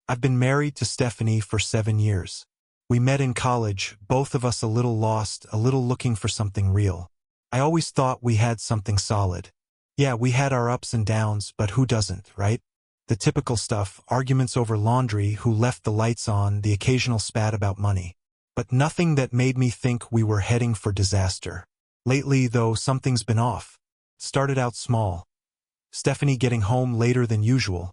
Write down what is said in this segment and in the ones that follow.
I've been married to Stephanie for 7 years. We met in college, both of us a little lost, a little looking for something real. I always thought we had something solid. Yeah, we had our ups and downs, but who doesn't, right? The typical stuff, arguments over laundry, who left the lights on, the occasional spat about money. But nothing that made me think we were heading for disaster. Lately, though, something's been off. Started out small. Stephanie getting home later than usual,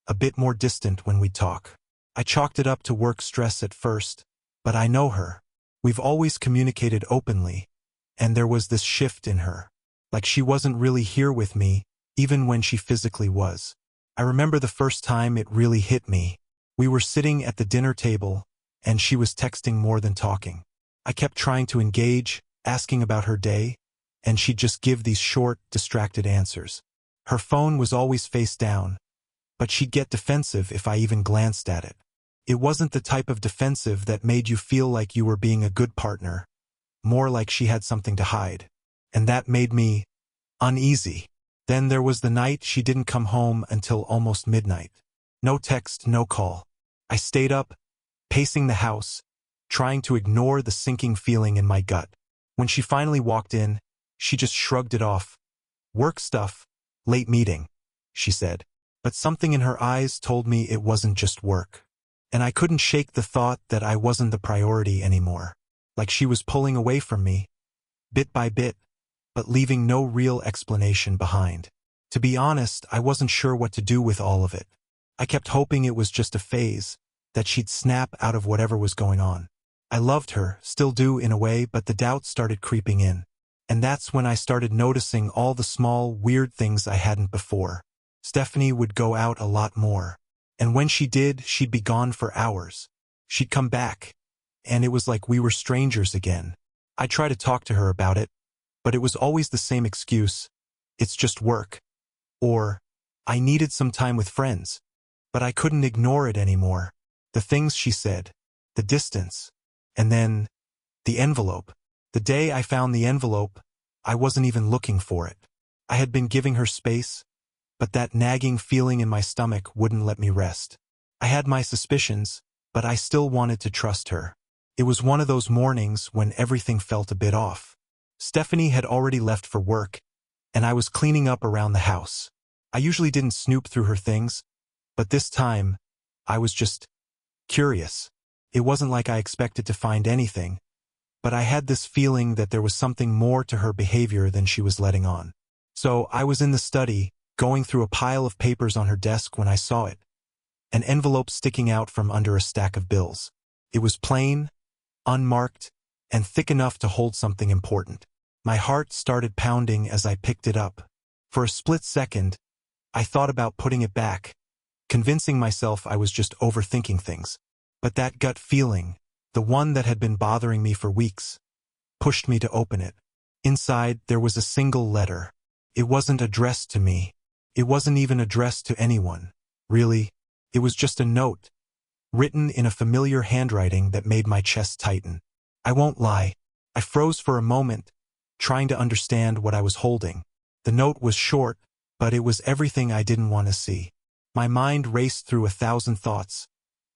a bit more distant when we talk. I chalked it up to work stress at first, but I know her. We've always communicated openly, and there was this shift in her. Like she wasn't really here with me, even when she physically was. I remember the first time it really hit me. We were sitting at the dinner table, and she was texting more than talking. I kept trying to engage, asking about her day, and she'd just give these short, distracted answers. Her phone was always face down, but she'd get defensive if I even glanced at it. It wasn't the type of defensive that made you feel like you were being a good partner, more like she had something to hide. And that made me uneasy. Then there was the night she didn't come home until almost midnight. No text, no call. I stayed up, pacing the house, trying to ignore the sinking feeling in my gut. When she finally walked in, she just shrugged it off. Work stuff, late meeting, she said. But something in her eyes told me it wasn't just work. And I couldn't shake the thought that I wasn't the priority anymore. Like she was pulling away from me, bit by bit, but leaving no real explanation behind. To be honest, I wasn't sure what to do with all of it. I kept hoping it was just a phase, that she'd snap out of whatever was going on. I loved her, still do in a way, but the doubt started creeping in. And that's when I started noticing all the small, weird things I hadn't before. Stephanie would go out a lot more. And when she did, she'd be gone for hours. She'd come back, and it was like we were strangers again. I tried to talk to her about it, but it was always the same excuse. It's just work. Or, I needed some time with friends. But I couldn't ignore it anymore. The things she said, the distance, and then the envelope. The day I found the envelope, I wasn't even looking for it. I had been giving her space, but that nagging feeling in my stomach wouldn't let me rest. I had my suspicions, but I still wanted to trust her. It was one of those mornings when everything felt a bit off. Stephanie had already left for work, and I was cleaning up around the house. I usually didn't snoop through her things, but this time, I was just curious. It wasn't like I expected to find anything, but I had this feeling that there was something more to her behavior than she was letting on. So I was in the study, going through a pile of papers on her desk when I saw it. An envelope sticking out from under a stack of bills. It was plain, unmarked, and thick enough to hold something important. My heart started pounding as I picked it up. For a split second, I thought about putting it back, convincing myself I was just overthinking things. But that gut feeling, the one that had been bothering me for weeks, pushed me to open it. Inside, there was a single letter. It wasn't addressed to me. It wasn't even addressed to anyone. Really, it was just a note, written in a familiar handwriting that made my chest tighten. I won't lie. I froze for a moment, trying to understand what I was holding. The note was short, but it was everything I didn't want to see. My mind raced through 1,000 thoughts,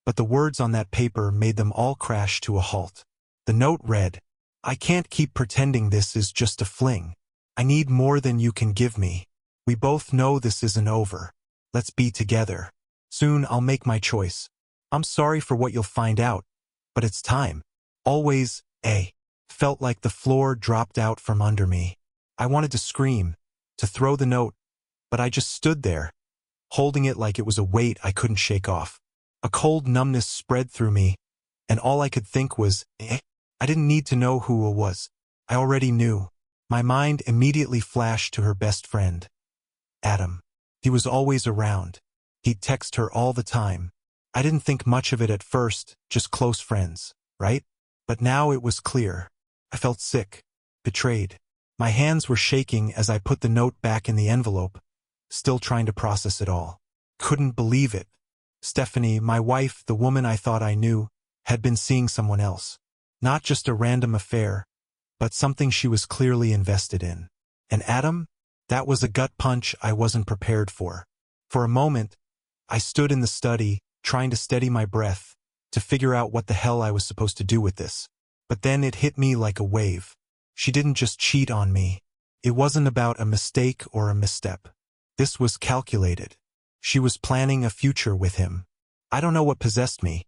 but the words on that paper made them all crash to a halt. The note read, "I can't keep pretending this is just a fling. I need more than you can give me. We both know this isn't over. Let's be together. Soon I'll make my choice. I'm sorry for what you'll find out, but it's time. Always, A." Felt like the floor dropped out from under me. I wanted to scream, to throw the note, but I just stood there, holding it like it was a weight I couldn't shake off. A cold numbness spread through me, and all I could think was, I didn't need to know who it was. I already knew. My mind immediately flashed to her best friend, Adam. He was always around. He'd text her all the time. I didn't think much of it at first, just close friends, right? But now it was clear. I felt sick, betrayed. My hands were shaking as I put the note back in the envelope, still trying to process it all. Couldn't believe it. Stephanie, my wife, the woman I thought I knew, had been seeing someone else. Not just a random affair, but something she was clearly invested in. And Adam? That was a gut punch I wasn't prepared for. For a moment, I stood in the study, trying to steady my breath, to figure out what the hell I was supposed to do with this. But then it hit me like a wave. She didn't just cheat on me. It wasn't about a mistake or a misstep. This was calculated. She was planning a future with him. I don't know what possessed me,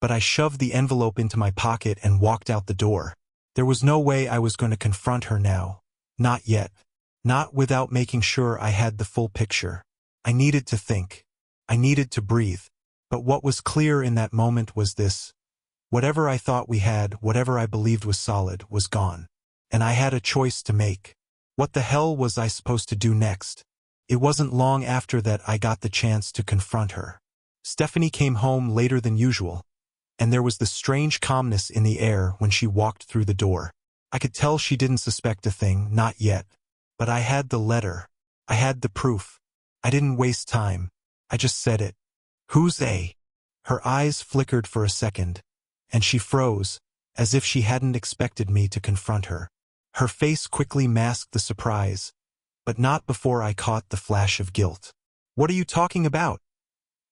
but I shoved the envelope into my pocket and walked out the door. There was no way I was going to confront her now. Not yet. Not without making sure I had the full picture. I needed to think. I needed to breathe. But what was clear in that moment was this. Whatever I thought we had, whatever I believed was solid, was gone. And I had a choice to make. What the hell was I supposed to do next? It wasn't long after that I got the chance to confront her. Stephanie came home later than usual, and there was this strange calmness in the air when she walked through the door. I could tell she didn't suspect a thing, not yet. But I had the letter. I had the proof. I didn't waste time. I just said it. "Who's A?" Her eyes flickered for a second, and she froze, as if she hadn't expected me to confront her. Her face quickly masked the surprise, but not before I caught the flash of guilt. "What are you talking about?"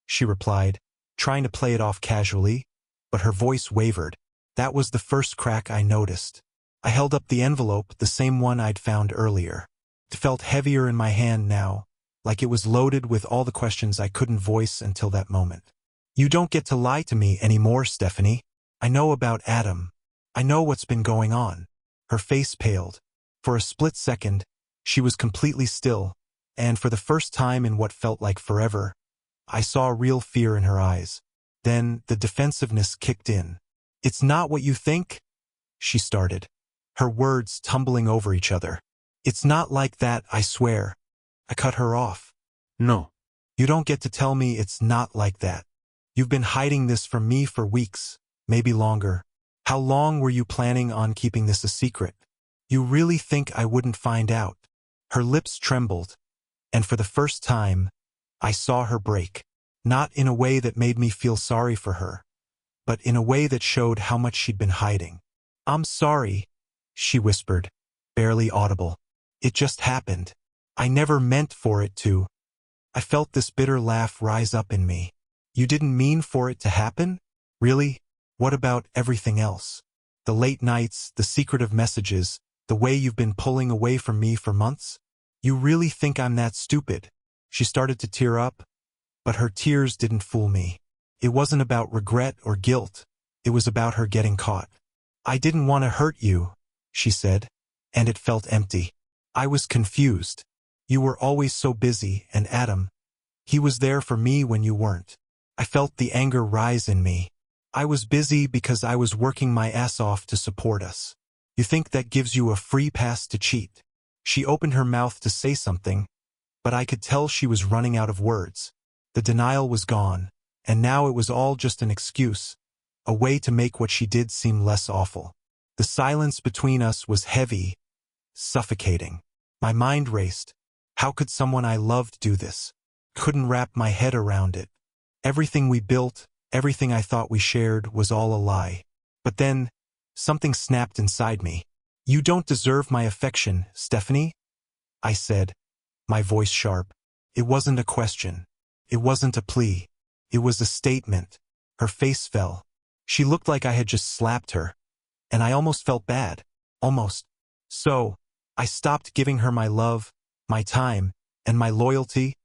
she replied, trying to play it off casually, but her voice wavered. That was the first crack I noticed. I held up the envelope, the same one I'd found earlier. It felt heavier in my hand now, like it was loaded with all the questions I couldn't voice until that moment. "You don't get to lie to me anymore, Stephanie. I know about Adam. I know what's been going on." Her face paled. For a split second, she was completely still, and for the first time in what felt like forever, I saw real fear in her eyes. Then the defensiveness kicked in. "It's not what you think," she started, her words tumbling over each other. "It's not like that, I swear." I cut her off. "No. You don't get to tell me it's not like that. You've been hiding this from me for weeks, maybe longer. How long were you planning on keeping this a secret? You really think I wouldn't find out?" Her lips trembled, and for the first time, I saw her break. Not in a way that made me feel sorry for her, but in a way that showed how much she'd been hiding. "I'm sorry," she whispered, barely audible. "It just happened. I never meant for it to." I felt this bitter laugh rise up in me. "You didn't mean for it to happen? Really? What about everything else? The late nights, the secretive messages, the way you've been pulling away from me for months? You really think I'm that stupid?" She started to tear up, but her tears didn't fool me. It wasn't about regret or guilt. It was about her getting caught. "I didn't want to hurt you," she said, and it felt empty. "I was confused. You were always so busy, and Adam, he was there for me when you weren't." I felt the anger rise in me. "I was busy because I was working my ass off to support us. You think that gives you a free pass to cheat?" She opened her mouth to say something, but I could tell she was running out of words. The denial was gone, and now it was all just an excuse, a way to make what she did seem less awful. The silence between us was heavy, suffocating. My mind raced. How could someone I loved do this? Couldn't wrap my head around it. Everything we built, everything I thought we shared, was all a lie. But then, something snapped inside me. "You don't deserve my affection, Stephanie," I said, my voice sharp. It wasn't a question. It wasn't a plea. It was a statement. Her face fell. She looked like I had just slapped her, and I almost felt bad. Almost. So, I stopped giving her my love, my time, and my loyalty.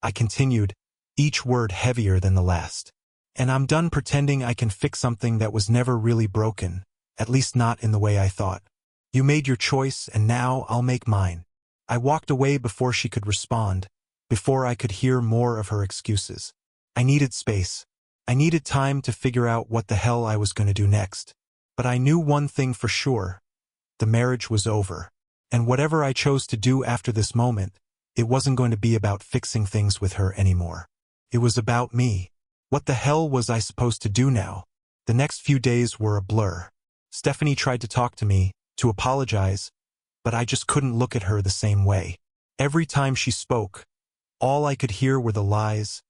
I continued, each word heavier than the last. "And I'm done pretending I can fix something that was never really broken, at least not in the way I thought. You made your choice, and now I'll make mine." I walked away before she could respond, before I could hear more of her excuses. I needed space. I needed time to figure out what the hell I was going to do next. But I knew one thing for sure. The marriage was over. And whatever I chose to do after this moment, it wasn't going to be about fixing things with her anymore. It was about me. What the hell was I supposed to do now? The next few days were a blur. Stephanie tried to talk to me, to apologize, but I just couldn't look at her the same way. Every time she spoke, all I could hear were the lies,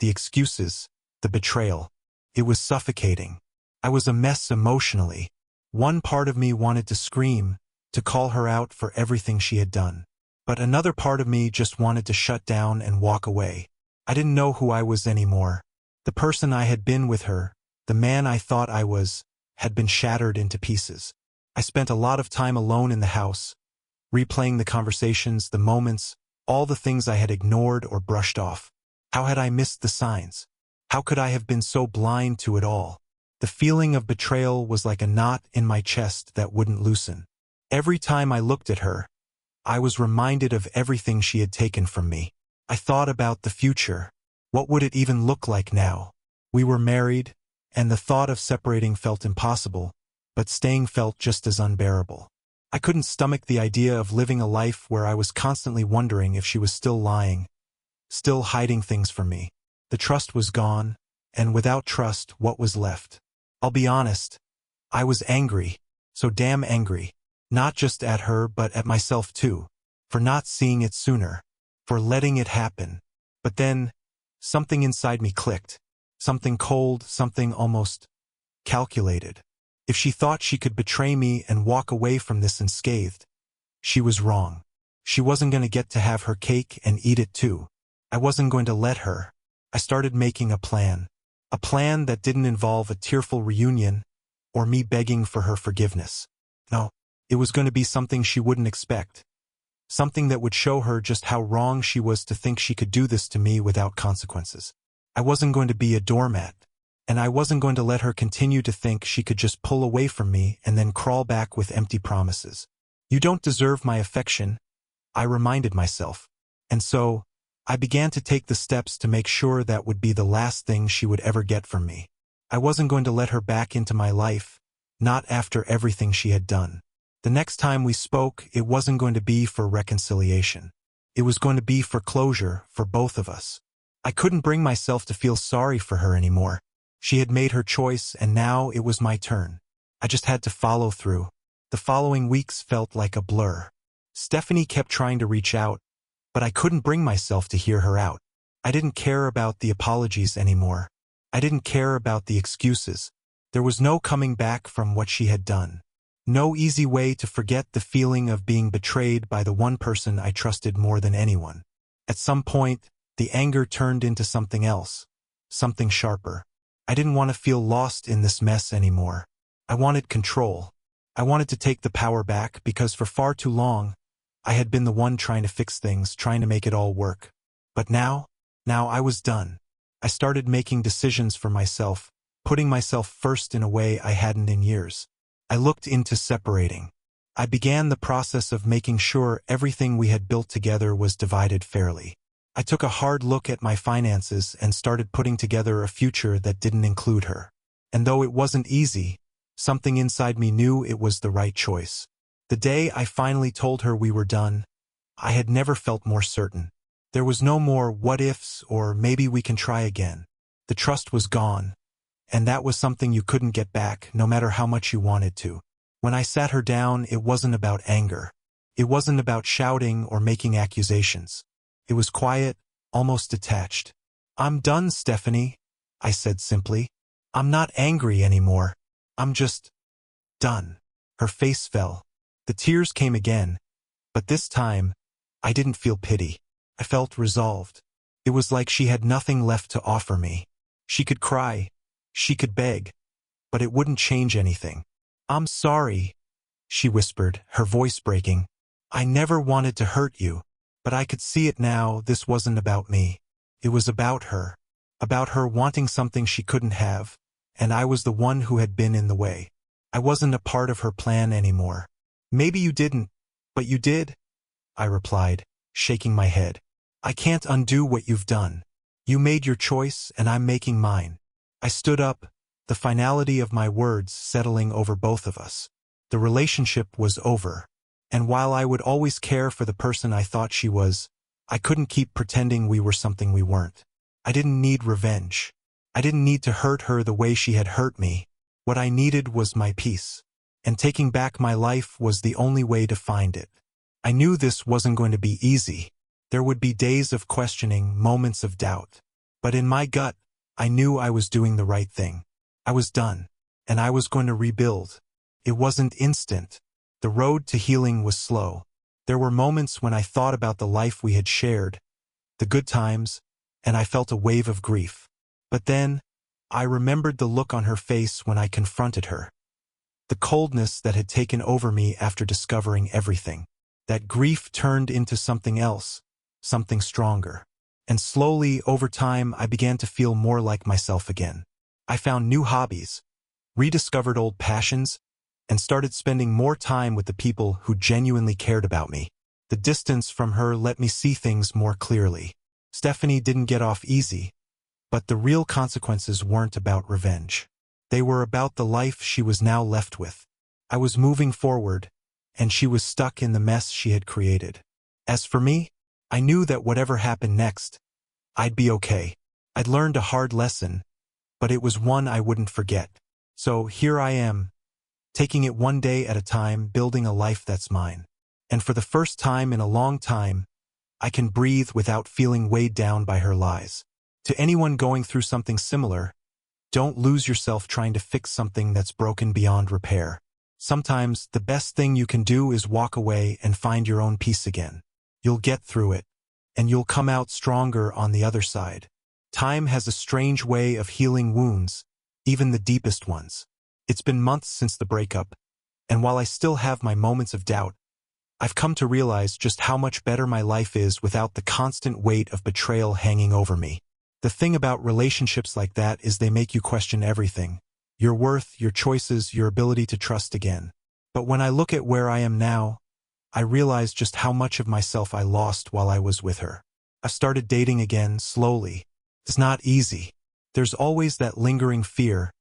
the excuses, the betrayal. It was suffocating. I was a mess emotionally. One part of me wanted to scream, to call her out for everything she had done. But another part of me just wanted to shut down and walk away. I didn't know who I was anymore. The person I had been with her, the man I thought I was, had been shattered into pieces. I spent a lot of time alone in the house, replaying the conversations, the moments, all the things I had ignored or brushed off. How had I missed the signs? How could I have been so blind to it all? The feeling of betrayal was like a knot in my chest that wouldn't loosen. Every time I looked at her, I was reminded of everything she had taken from me. I thought about the future. What would it even look like now? We were married, and the thought of separating felt impossible, but staying felt just as unbearable. I couldn't stomach the idea of living a life where I was constantly wondering if she was still lying, still hiding things from me. The trust was gone, and without trust, what was left? I'll be honest, I was angry, so damn angry. Not just at her but at myself too, for not seeing it sooner, for letting it happen. But then, something inside me clicked. Something cold, something almost calculated. If she thought she could betray me and walk away from this unscathed, she was wrong. She wasn't going to get to have her cake and eat it too. I wasn't going to let her. I started making a plan. A plan that didn't involve a tearful reunion or me begging for her forgiveness. No. It was going to be something she wouldn't expect. Something that would show her just how wrong she was to think she could do this to me without consequences. I wasn't going to be a doormat, and I wasn't going to let her continue to think she could just pull away from me and then crawl back with empty promises. You don't deserve my affection, I reminded myself. And so, I began to take the steps to make sure that would be the last thing she would ever get from me. I wasn't going to let her back into my life, not after everything she had done. The next time we spoke, it wasn't going to be for reconciliation. It was going to be for closure for both of us. I couldn't bring myself to feel sorry for her anymore. She had made her choice, and now it was my turn. I just had to follow through. The following weeks felt like a blur. Stephanie kept trying to reach out, but I couldn't bring myself to hear her out. I didn't care about the apologies anymore. I didn't care about the excuses. There was no coming back from what she had done. No easy way to forget the feeling of being betrayed by the one person I trusted more than anyone. At some point, the anger turned into something else, something sharper. I didn't want to feel lost in this mess anymore. I wanted control. I wanted to take the power back because for far too long, I had been the one trying to fix things, trying to make it all work. But now I was done. I started making decisions for myself, putting myself first in a way I hadn't in years. I looked into separating. I began the process of making sure everything we had built together was divided fairly. I took a hard look at my finances and started putting together a future that didn't include her. And though it wasn't easy, something inside me knew it was the right choice. The day I finally told her we were done, I had never felt more certain. There was no more what ifs or maybe we can try again. The trust was gone. And that was something you couldn't get back, no matter how much you wanted to. When I sat her down, it wasn't about anger. It wasn't about shouting or making accusations. It was quiet, almost detached. "I'm done, Stephanie," I said simply. "I'm not angry anymore. I'm just done." Her face fell. The tears came again, but this time, I didn't feel pity. I felt resolved. It was like she had nothing left to offer me. She could cry. She could beg, but it wouldn't change anything. "I'm sorry," she whispered, her voice breaking. "I never wanted to hurt you, but I could see it now. This wasn't about me. It was about her wanting something she couldn't have, and I was the one who had been in the way. I wasn't a part of her plan anymore." "Maybe you didn't, but you did," I replied, shaking my head. "I can't undo what you've done. You made your choice, and I'm making mine." I stood up, the finality of my words settling over both of us. The relationship was over, and while I would always care for the person I thought she was, I couldn't keep pretending we were something we weren't. I didn't need revenge. I didn't need to hurt her the way she had hurt me. What I needed was my peace, and taking back my life was the only way to find it. I knew this wasn't going to be easy. There would be days of questioning, moments of doubt. But in my gut, I knew I was doing the right thing. I was done, and I was going to rebuild. It wasn't instant. The road to healing was slow. There were moments when I thought about the life we had shared, the good times, and I felt a wave of grief. But then, I remembered the look on her face when I confronted her. The coldness that had taken over me after discovering everything. That grief turned into something else, something stronger. And slowly, over time, I began to feel more like myself again. I found new hobbies, rediscovered old passions, and started spending more time with the people who genuinely cared about me. The distance from her let me see things more clearly. Stephanie didn't get off easy, but the real consequences weren't about revenge. They were about the life she was now left with. I was moving forward, and she was stuck in the mess she had created. As for me, I knew that whatever happened next, I'd be okay. I'd learned a hard lesson, but it was one I wouldn't forget. So here I am, taking it one day at a time, building a life that's mine. And for the first time in a long time, I can breathe without feeling weighed down by her lies. To anyone going through something similar, don't lose yourself trying to fix something that's broken beyond repair. Sometimes the best thing you can do is walk away and find your own peace again. You'll get through it, and you'll come out stronger on the other side. Time has a strange way of healing wounds, even the deepest ones. It's been months since the breakup, and while I still have my moments of doubt, I've come to realize just how much better my life is without the constant weight of betrayal hanging over me. The thing about relationships like that is they make you question everything. Your worth, your choices, your ability to trust again. But when I look at where I am now, I realize just how much of myself I lost while I was with her. I've started dating again, slowly. It's not easy. There's always that lingering fear,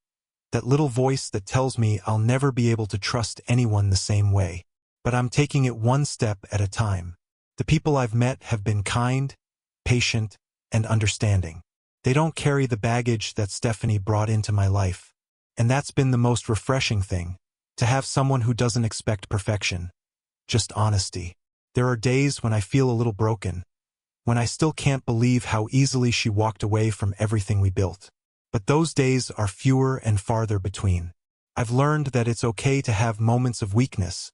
that little voice that tells me I'll never be able to trust anyone the same way. But I'm taking it one step at a time. The people I've met have been kind, patient, and understanding. They don't carry the baggage that Stephanie brought into my life. And that's been the most refreshing thing, to have someone who doesn't expect perfection, just honesty. There are days when I feel a little broken, when I still can't believe how easily she walked away from everything we built. But those days are fewer and farther between. I've learned that it's okay to have moments of weakness,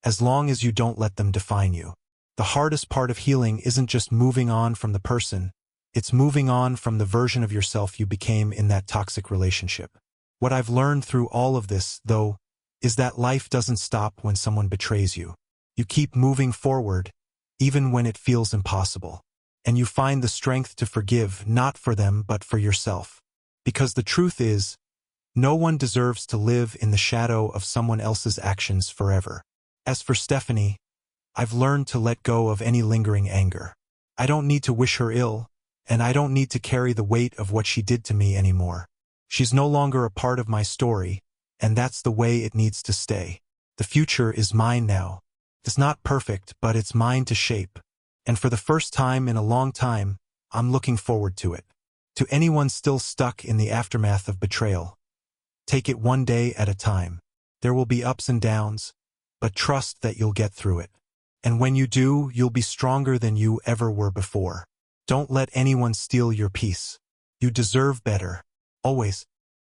as long as you don't let them define you. The hardest part of healing isn't just moving on from the person, it's moving on from the version of yourself you became in that toxic relationship. What I've learned through all of this, though, is that life doesn't stop when someone betrays you. You keep moving forward, even when it feels impossible. And you find the strength to forgive, not for them but for yourself. Because the truth is, no one deserves to live in the shadow of someone else's actions forever. As for Stephanie, I've learned to let go of any lingering anger. I don't need to wish her ill, and I don't need to carry the weight of what she did to me anymore. She's no longer a part of my story, and that's the way it needs to stay. The future is mine now. It's not perfect, but it's mine to shape. And for the first time in a long time, I'm looking forward to it. To anyone still stuck in the aftermath of betrayal, take it one day at a time. There will be ups and downs, but trust that you'll get through it. And when you do, you'll be stronger than you ever were before. Don't let anyone steal your peace. You deserve better. Always.